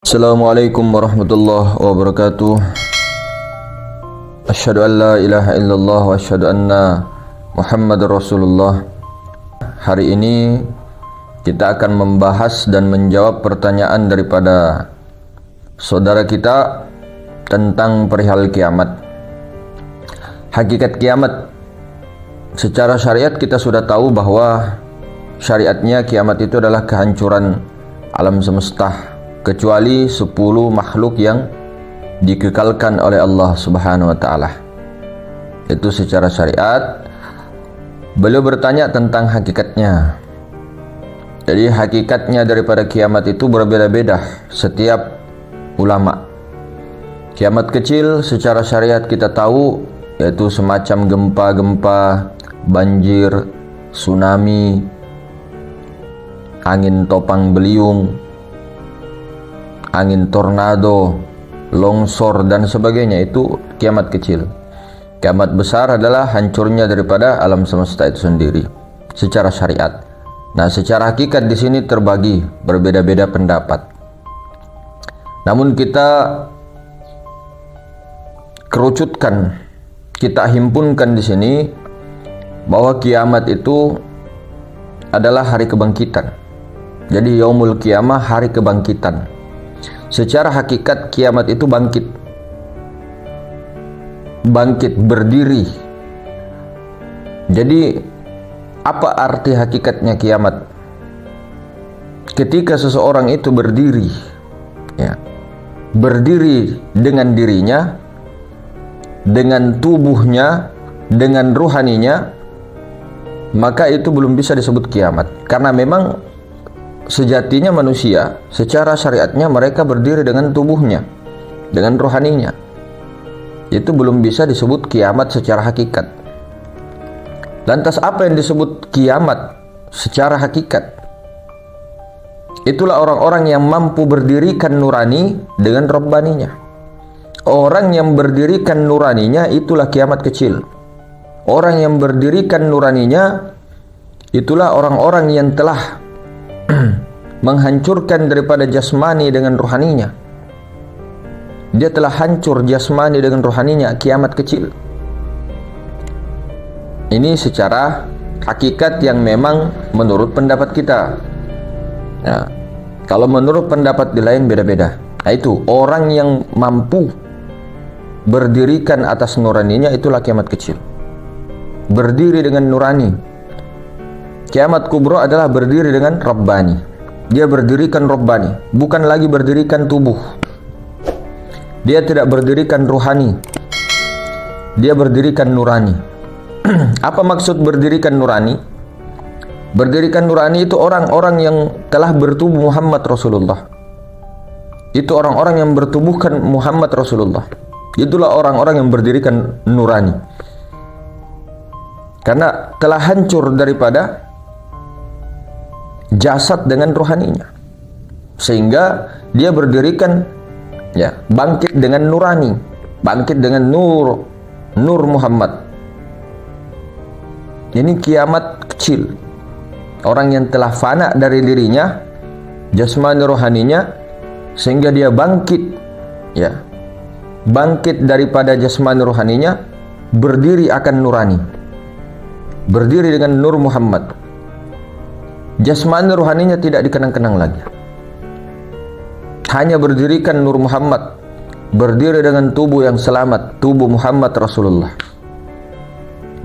Assalamualaikum warahmatullahi wabarakatuh. Asyhadu an la ilaha illallah wa asyhadu anna Muhammadar Rasulullah. Hari ini kita akan membahas dan menjawab pertanyaan daripada saudara kita tentang perihal kiamat. Hakikat kiamat secara syariat kita sudah tahu bahwa syariatnya kiamat itu adalah kehancuran alam semesta, kecuali 10 makhluk yang dikekalkan oleh Allah Subhanahu wa taala. Itu secara syariat. Beliau bertanya tentang hakikatnya. Jadi hakikatnya daripada kiamat itu berbeda-beda setiap ulama. Kiamat kecil secara syariat kita tahu yaitu semacam gempa-gempa, banjir, tsunami, angin topang beliung, angin tornado, longsor dan sebagainya. Itu kiamat kecil. Kiamat besar adalah hancurnya daripada alam semesta itu sendiri secara syariat. Nah, secara hakikat di sini terbagi berbeda-beda pendapat. Namun kita kerucutkan, kita himpunkan di sini bahwa kiamat itu adalah hari kebangkitan. Jadi yaumul kiamah, hari kebangkitan. Secara hakikat kiamat itu bangkit, berdiri. Jadi apa arti hakikatnya kiamat? Ketika seseorang itu berdiri, ya, berdiri dengan dirinya, dengan tubuhnya, dengan ruhaninya, maka itu belum bisa disebut kiamat. Karena memang sejatinya manusia secara syariatnya mereka berdiri dengan tubuhnya, dengan rohaninya. Itu belum bisa disebut kiamat secara hakikat. Lantas apa yang disebut kiamat secara hakikat? Itulah orang-orang yang mampu berdirikan nurani dengan robbaninya. Orang yang berdirikan nuraninya itulah kiamat kecil. Orang yang berdirikan nuraninya itulah orang-orang yang telah menghancurkan daripada jasmani dengan rohaninya. Dia telah hancur jasmani dengan rohaninya, kiamat kecil. Ini secara hakikat yang memang menurut pendapat kita. Nah, kalau menurut pendapat di lain beda-beda. Nah, itu orang yang mampu berdirikan atas nuraninya itulah kiamat kecil. Berdiri dengan nurani. Kiamat kubro adalah berdiri dengan rabbani. Dia berdirikan Rabbani, bukan lagi berdirikan tubuh. Dia tidak berdirikan ruhani. Dia berdirikan nurani. Apa maksud berdirikan nurani? Berdirikan nurani itu orang-orang yang telah bertubuh Muhammad Rasulullah. Itu orang-orang yang bertubuhkan Muhammad Rasulullah. Itulah orang-orang yang berdirikan nurani. Karena telah hancur daripada jasad dengan rohaninya, sehingga dia berdirikan, ya, bangkit dengan nurani, bangkit dengan nur Muhammad. Ini kiamat kecil. Orang yang telah fana dari dirinya, jasmani rohaninya, sehingga dia bangkit, ya, bangkit daripada jasmani rohaninya, berdiri akan nurani, berdiri dengan nur Muhammad. Jasmani rohaninya tidak dikenang-kenang lagi. Hanya berdirikan nur Muhammad, berdiri dengan tubuh yang selamat, tubuh Muhammad Rasulullah.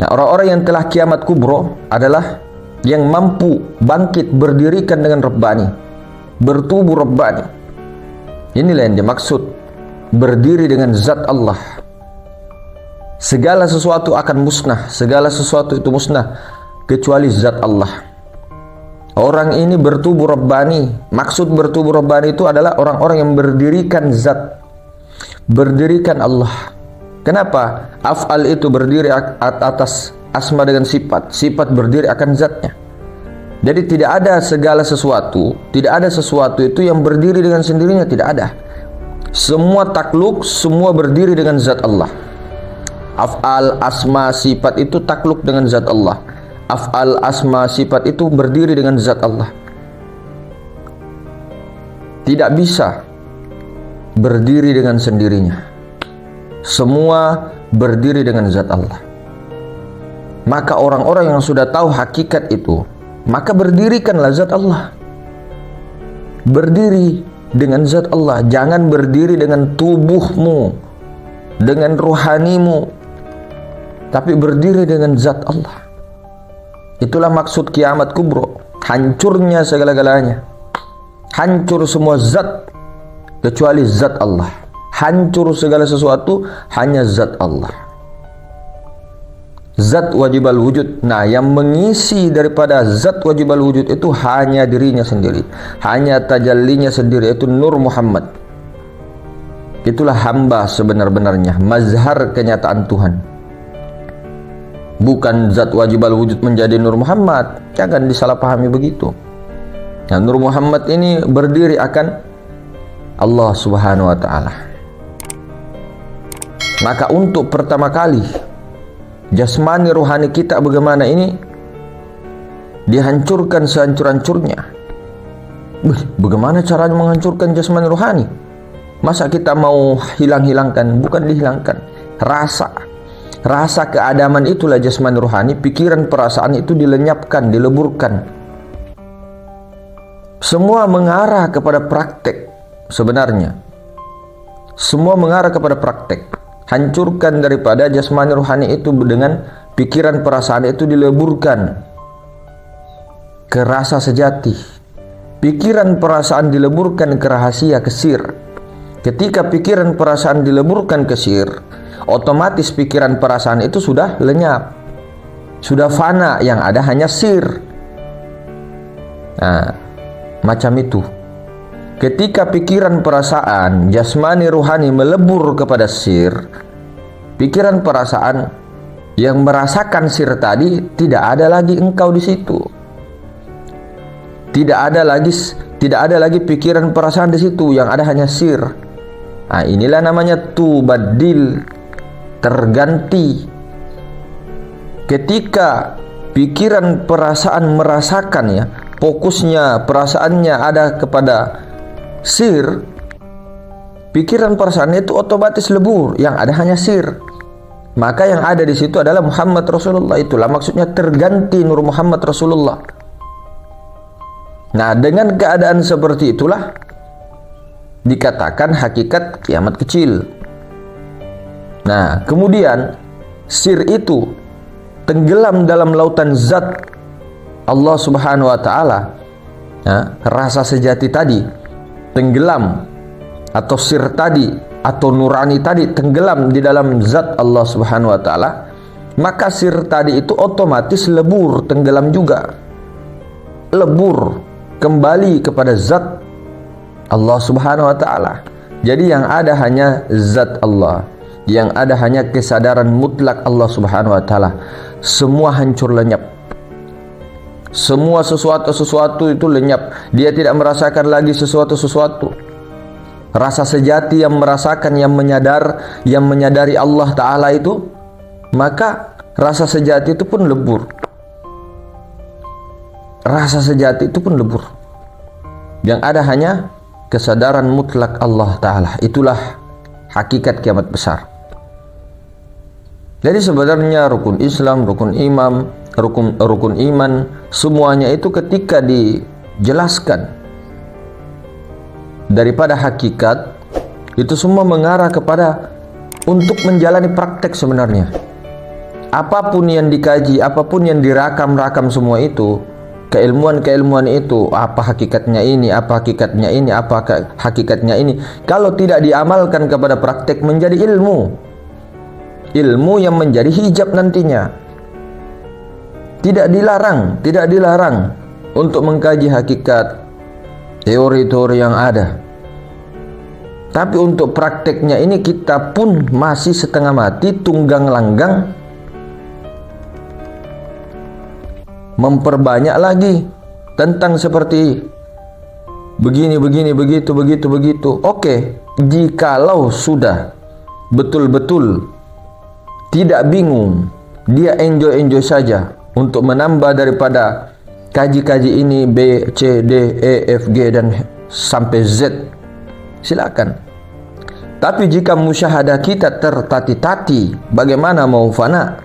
Nah, orang-orang yang telah kiamat kubro adalah yang mampu bangkit berdirikan dengan Rabbani, bertubuh Rabbani. Inilah yang dimaksud berdiri dengan zat Allah. Segala sesuatu akan musnah, segala sesuatu itu musnah kecuali zat Allah. Orang ini bertubuh Rabbani. Maksud bertubuh Rabbani itu adalah orang-orang yang berdirikan zat, berdirikan Allah. Kenapa? Af'al itu berdiri atas asma dengan sifat, sifat berdiri akan zatnya. Jadi tidak ada segala sesuatu, tidak ada sesuatu itu yang berdiri dengan sendirinya, tidak ada. Semua takluk, semua berdiri dengan zat Allah. Af'al, asma, sifat itu takluk dengan zat Allah. Af'al, asma, sifat itu berdiri dengan zat Allah. Tidak bisa berdiri dengan sendirinya. Semua berdiri dengan zat Allah. Maka orang-orang yang sudah tahu hakikat itu, maka berdirikanlah zat Allah. Berdiri dengan zat Allah. Jangan berdiri dengan tubuhmu, dengan rohanimu, tapi berdiri dengan zat Allah. Itulah maksud kiamat kubro. Hancurnya segala-galanya. Hancur semua zat kecuali zat Allah. Hancur segala sesuatu, hanya zat Allah. Zat wajibal wujud. Nah, yang mengisi daripada zat wajibal wujud itu hanya dirinya sendiri, hanya tajallinya sendiri, itu Nur Muhammad. Itulah hamba sebenar-benarnya, mazhar kenyataan Tuhan. Bukan zat wajibal wujud menjadi Nur Muhammad. Jangan disalahpahami begitu. Nah, Nur Muhammad ini berdiri akan Allah Subhanahu wa Ta'ala. Maka untuk pertama kali jasmani rohani kita bagaimana ini dihancurkan sehancur-hancurnya. Bagaimana caranya menghancurkan jasmani rohani? Masa kita mau hilang-hilangkan? Bukan dihilangkan. Rasa keadaman itulah jasmani rohani. Pikiran perasaan itu dilenyapkan, dileburkan. Semua mengarah kepada praktek sebenarnya. Semua mengarah kepada praktek. Hancurkan daripada jasmani rohani itu dengan pikiran perasaan itu dileburkan ke rasa sejati. Pikiran perasaan dileburkan ke rahasia, ke sir. Ketika pikiran perasaan dileburkan ke sir, otomatis pikiran perasaan itu sudah lenyap, sudah fana, yang ada hanya sir. Nah, macam itu. Ketika pikiran perasaan jasmani rohani melebur kepada sir, pikiran perasaan yang merasakan sir tadi tidak ada lagi engkau di situ. Tidak ada lagi pikiran perasaan di situ, yang ada hanya sir. Nah, inilah namanya tubadil, terganti. Ketika pikiran perasaan merasakan, ya, fokusnya perasaannya ada kepada sir, pikiran perasaan itu otomatis lebur, yang ada hanya sir. Maka yang ada di situ adalah Muhammad Rasulullah. Itulah maksudnya terganti Nur Muhammad Rasulullah. Nah, dengan keadaan seperti itulah dikatakan hakikat kiamat kecil. Nah, kemudian sir itu tenggelam dalam lautan zat Allah Subhanahu wa Ta'ala. Nah, rasa sejati tadi tenggelam, atau sir tadi atau nurani tadi tenggelam di dalam zat Allah Subhanahu wa Ta'ala. Maka sir tadi itu otomatis lebur, tenggelam juga, lebur kembali kepada zat Allah Subhanahu wa Ta'ala. Jadi yang ada hanya zat Allah, yang ada hanya kesadaran mutlak Allah Subhanahu wa Ta'ala. Semua hancur lenyap. Semua sesuatu itu lenyap. Dia tidak merasakan lagi sesuatu. Rasa sejati yang merasakan, yang menyadari Allah Ta'ala itu, maka rasa sejati itu pun lebur. Rasa sejati itu pun lebur. Yang ada hanya kesadaran mutlak Allah Ta'ala. Itulah hakikat kiamat besar. Jadi sebenarnya rukun Islam, rukun iman, semuanya itu ketika dijelaskan daripada hakikat, itu semua mengarah kepada untuk menjalani praktek sebenarnya. Apapun yang dikaji, apapun yang dirakam semua itu, keilmuan itu, apa hakikatnya ini, apa hakikatnya ini, apa hakikatnya ini, kalau tidak diamalkan kepada praktek menjadi ilmu yang menjadi hijab nantinya. Tidak dilarang untuk mengkaji hakikat, teori-teori yang ada. Tapi untuk prakteknya ini kita pun masih setengah mati, tunggang langgang, memperbanyak lagi tentang seperti begini, begitu. Oke, jikalau sudah betul-betul tidak bingung, dia enjoy saja untuk menambah daripada kaji-kaji ini B, C, D, E, F, G dan sampai Z, silakan. Tapi jika musyahadah kita tertati-tati, bagaimana mau fana?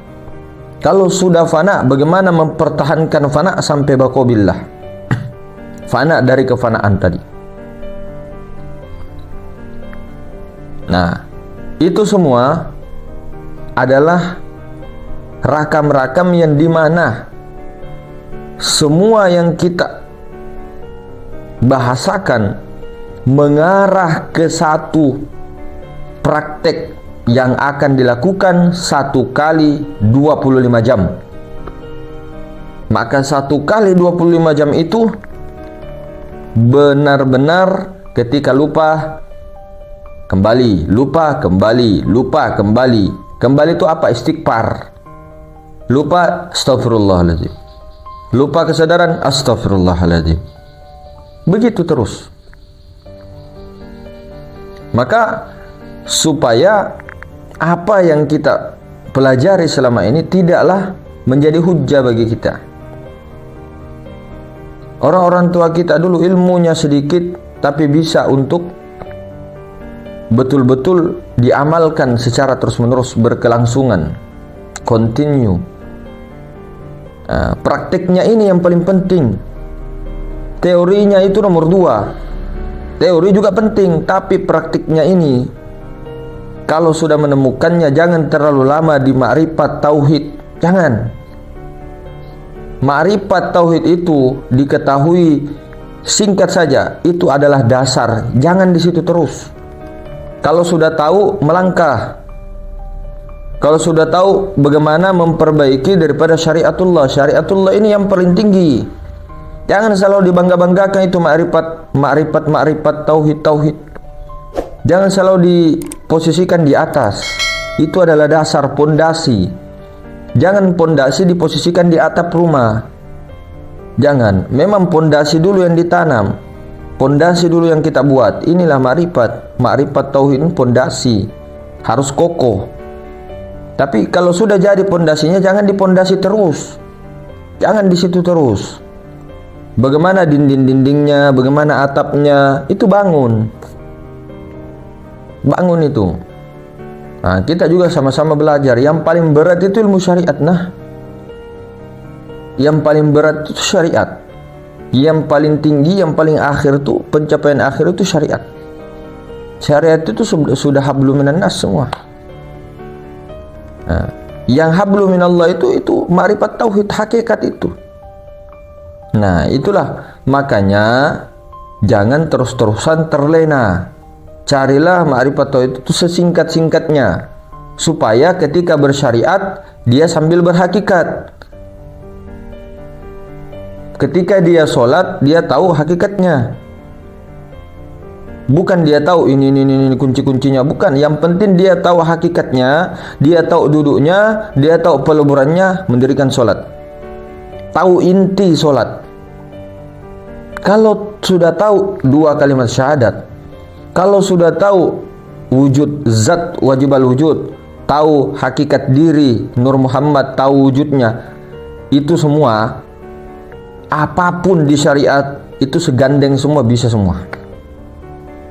Kalau sudah fana, bagaimana mempertahankan fana sampai baqabillah? Fana dari kefanaan tadi. Nah, itu semua adalah rakam-rakam yang dimana semua yang kita bahasakan mengarah ke satu praktek yang akan dilakukan 1 kali 25 jam. Maka 1 kali 25 jam itu benar-benar ketika lupa kembali, lupa kembali, lupa kembali. Kembali itu apa? Istighfar. Lupa, astagfirullahaladzim. Lupa kesadaran, astagfirullahaladzim. Begitu terus. Maka supaya apa yang kita pelajari selama ini tidaklah menjadi hujah bagi kita. Orang-orang tua kita dulu ilmunya sedikit, tapi bisa untuk betul-betul diamalkan secara terus-menerus, berkelangsungan, continue. Praktiknya ini yang paling penting. Teorinya itu nomor 2. Teori juga penting, tapi praktiknya ini, kalau sudah menemukannya, jangan terlalu lama di ma'rifat tauhid. Jangan. Ma'rifat tauhid itu diketahui singkat saja, itu adalah dasar. Jangan di situ terus. Kalau sudah tahu, melangkah. Kalau sudah tahu bagaimana memperbaiki daripada syariatullah. Syariatullah ini yang paling tinggi. Jangan selalu dibangga-banggakan itu ma'rifat, tauhid. Jangan selalu diposisikan di atas. Itu adalah dasar, pondasi. Jangan pondasi diposisikan di atap rumah. Jangan. Memang pondasi dulu yang ditanam. Pondasi dulu yang kita buat. Inilah ma'rifat. Ma'rifat tauhid ini pondasi. Harus kokoh. Tapi kalau sudah jadi pondasinya, jangan dipondasi terus. Jangan di situ terus. Bagaimana dinding-dindingnya, bagaimana atapnya, itu bangun. Bangun itu. Nah, kita juga sama-sama belajar. Yang paling berat itu ilmu syariat. Nah, yang paling berat itu syariat. Yang paling tinggi, yang paling akhir itu, pencapaian akhir itu syariat. Syariat itu sudah hablum minan nas semua. Nah, yang hablum minallah itu ma'rifat tauhid, hakikat itu. Nah, itulah makanya jangan terus-terusan terlena. Carilah ma'rifat tauhid itu sesingkat-singkatnya, supaya ketika bersyariat dia sambil berhakikat. Ketika dia sholat, dia tahu hakikatnya. Bukan dia tahu ini kunci-kuncinya, bukan. Yang penting dia tahu hakikatnya, dia tahu duduknya, dia tahu peleburannya, mendirikan sholat. Tahu inti sholat. Kalau sudah tahu 2 kalimat syahadat, kalau sudah tahu wujud zat wajibal wujud, tahu hakikat diri Nur Muhammad, tahu wujudnya, itu semua, apapun di syariat itu segandeng semua, bisa semua.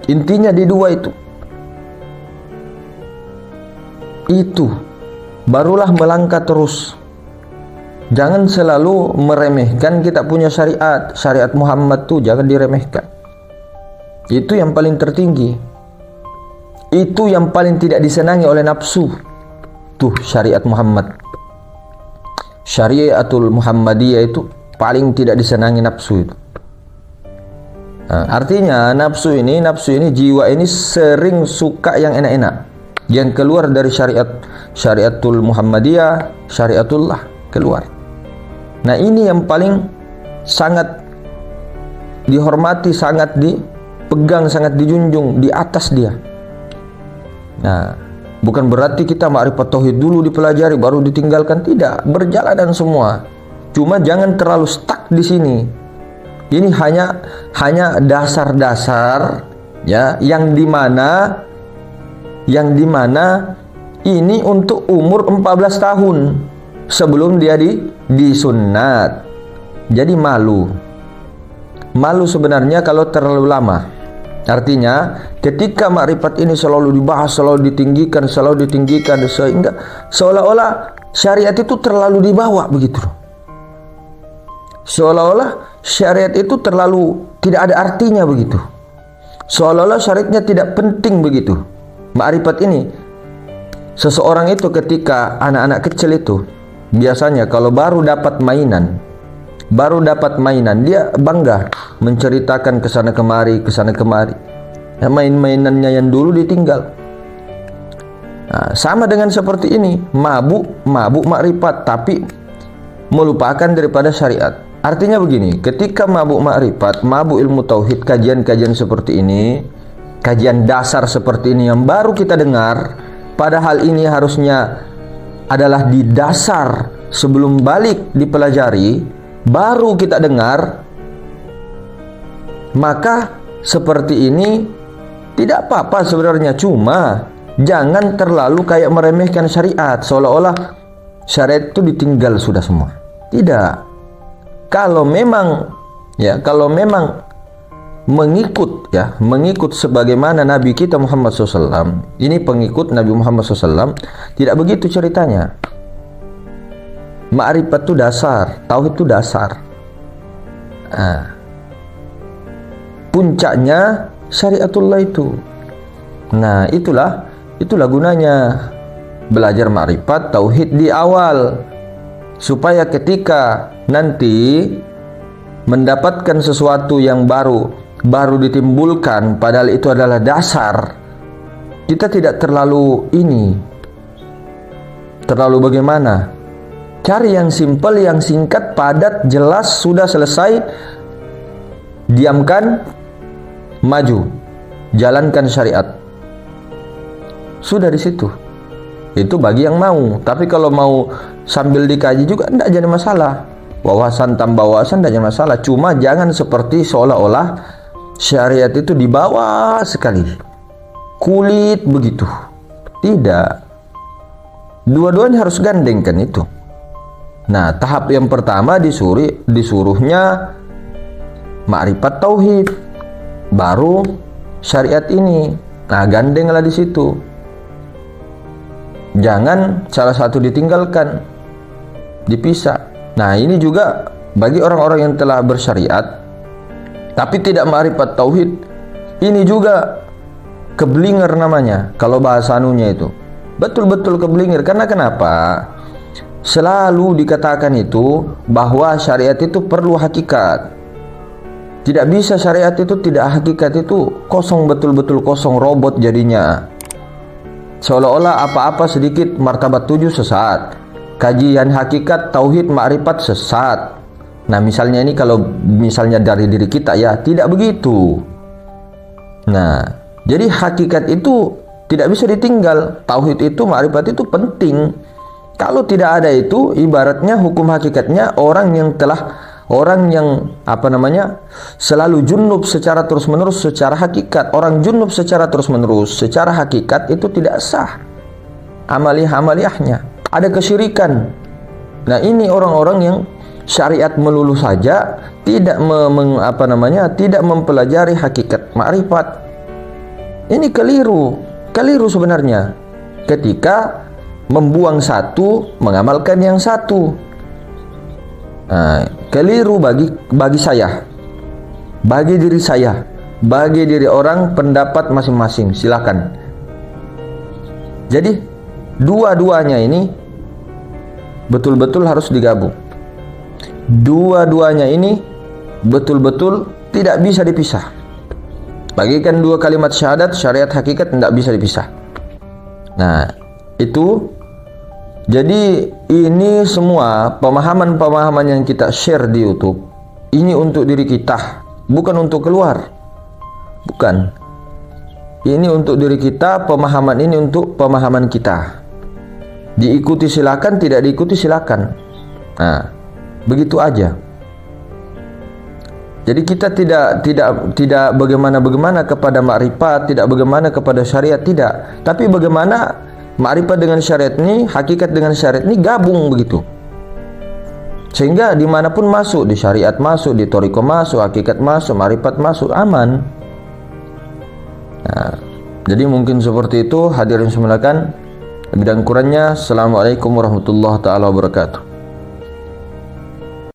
Intinya di 2 itu. Itu barulah melangkah terus. Jangan selalu meremehkan kita punya syariat. Syariat Muhammad tuh jangan diremehkan. Itu yang paling tertinggi. Itu yang paling tidak disenangi oleh nafsu. Tuh syariat Muhammad. Syariatul Muhammadiyah itu paling tidak disenangi nafsu itu. Nah, artinya nafsu ini, jiwa ini sering suka yang enak-enak, yang keluar dari syariatul Muhammadiyah, syariatullah keluar. Nah, ini yang paling sangat dihormati, sangat dipegang, sangat dijunjung, di atas dia. Nah, bukan berarti kita ma'rifat tauhid dulu dipelajari baru ditinggalkan, tidak, berjalanan semua. Cuma jangan terlalu stuck di sini. Ini hanya dasar-dasar ya, yang dimana ini untuk umur 14 tahun sebelum dia disunat. Jadi malu sebenarnya kalau terlalu lama. Artinya, ketika makrifat ini selalu dibahas, selalu ditinggikan, sehingga seolah-olah syariat itu terlalu dibawa begitu. Seolah-olah syariat itu terlalu tidak ada artinya begitu. Seolah-olah syariatnya tidak penting begitu. Makrifat ini, seseorang itu ketika anak-anak kecil itu biasanya kalau baru dapat mainan, dia bangga menceritakan kesana kemari. Ya, main-mainannya yang dulu ditinggal. Nah, sama dengan seperti ini, mabuk makrifat tapi melupakan daripada syariat. Artinya begini, ketika mabuk makrifat, mabuk ilmu tauhid, kajian-kajian seperti ini, kajian dasar seperti ini yang baru kita dengar, padahal ini harusnya adalah di dasar sebelum balik dipelajari, baru kita dengar, maka seperti ini tidak apa-apa sebenarnya, cuma jangan terlalu kayak meremehkan syariat, seolah-olah syariat itu ditinggal sudah semua. Tidak. Kalau memang mengikut sebagaimana Nabi kita Muhammad SAW, ini pengikut Nabi Muhammad SAW, tidak begitu ceritanya. Ma'rifat itu dasar, tauhid itu dasar. Puncaknya syariatullah itu. Nah, itulah gunanya belajar ma'rifat tauhid di awal, supaya ketika nanti mendapatkan sesuatu yang baru ditimbulkan, padahal itu adalah dasar, kita tidak terlalu bagaimana, cari yang simpel, yang singkat, padat, jelas, sudah selesai, diamkan, maju, jalankan syariat, sudah di situ. Itu bagi yang mau. Tapi kalau mau sambil dikaji juga tidak jadi masalah, wawasan tambah wawasan tidak jadi masalah. Cuma jangan seperti seolah-olah syariat itu dibawa sekali, kulit begitu. Tidak, dua-duanya harus gandengkan itu. Nah, tahap yang pertama disuruhnya ma'rifat tauhid, baru syariat ini. Nah, gandenglah di situ. Jangan salah satu ditinggalkan, dipisah. Nah, ini juga bagi orang-orang yang telah bersyariat tapi tidak ma'rifat tauhid, ini juga keblinger namanya. Kalau bahasa anunya itu betul-betul keblinger. Karena kenapa? Selalu dikatakan itu bahwa syariat itu perlu hakikat. Tidak bisa syariat itu tidak hakikat, itu kosong, betul-betul kosong, robot jadinya. Seolah-olah apa-apa sedikit martabat 7 sesat, kajian hakikat tauhid ma'rifat sesat. Nah, misalnya ini kalau misalnya dari diri kita, ya tidak begitu. Nah, jadi hakikat itu tidak bisa ditinggal. Tauhid itu, ma'rifat itu penting. Kalau tidak ada itu, ibaratnya hukum hakikatnya orang yang selalu junub secara terus-menerus secara hakikat. Orang junub secara terus-menerus secara hakikat itu tidak sah amaliyahnya, ada kesyirikan. Nah, ini orang-orang yang syariat melulu saja, tidak tidak mempelajari hakikat ma'rifat. Ini keliru sebenarnya ketika membuang satu, mengamalkan yang satu. Nah, keliru bagi saya, bagi diri saya, bagi diri orang, pendapat masing-masing, silakan. Jadi dua-duanya ini betul-betul harus digabung. Dua-duanya ini betul-betul tidak bisa dipisah. Bagikan dua kalimat syahadat, syariat hakikat tidak bisa dipisah. Nah, itu. Jadi ini semua pemahaman-pemahaman yang kita share di YouTube, ini untuk diri kita, bukan untuk keluar. Bukan. Ini untuk diri kita, pemahaman ini untuk pemahaman kita. Diikuti silakan, tidak diikuti silakan. Nah, begitu aja. Jadi kita tidak bagaimana kepada ma'rifat, tidak bagaimana kepada syariat, tidak. Tapi bagaimana ma'rifat dengan syariat ini, hakikat dengan syariat ini gabung begitu. Sehingga dimanapun masuk, di syariat masuk, di thariqah masuk, hakikat masuk, ma'rifat masuk, aman. Nah, jadi mungkin seperti itu hadirin semulakan. Lebih dan kurangnya, Assalamualaikum warahmatullahi taala wabarakatuh.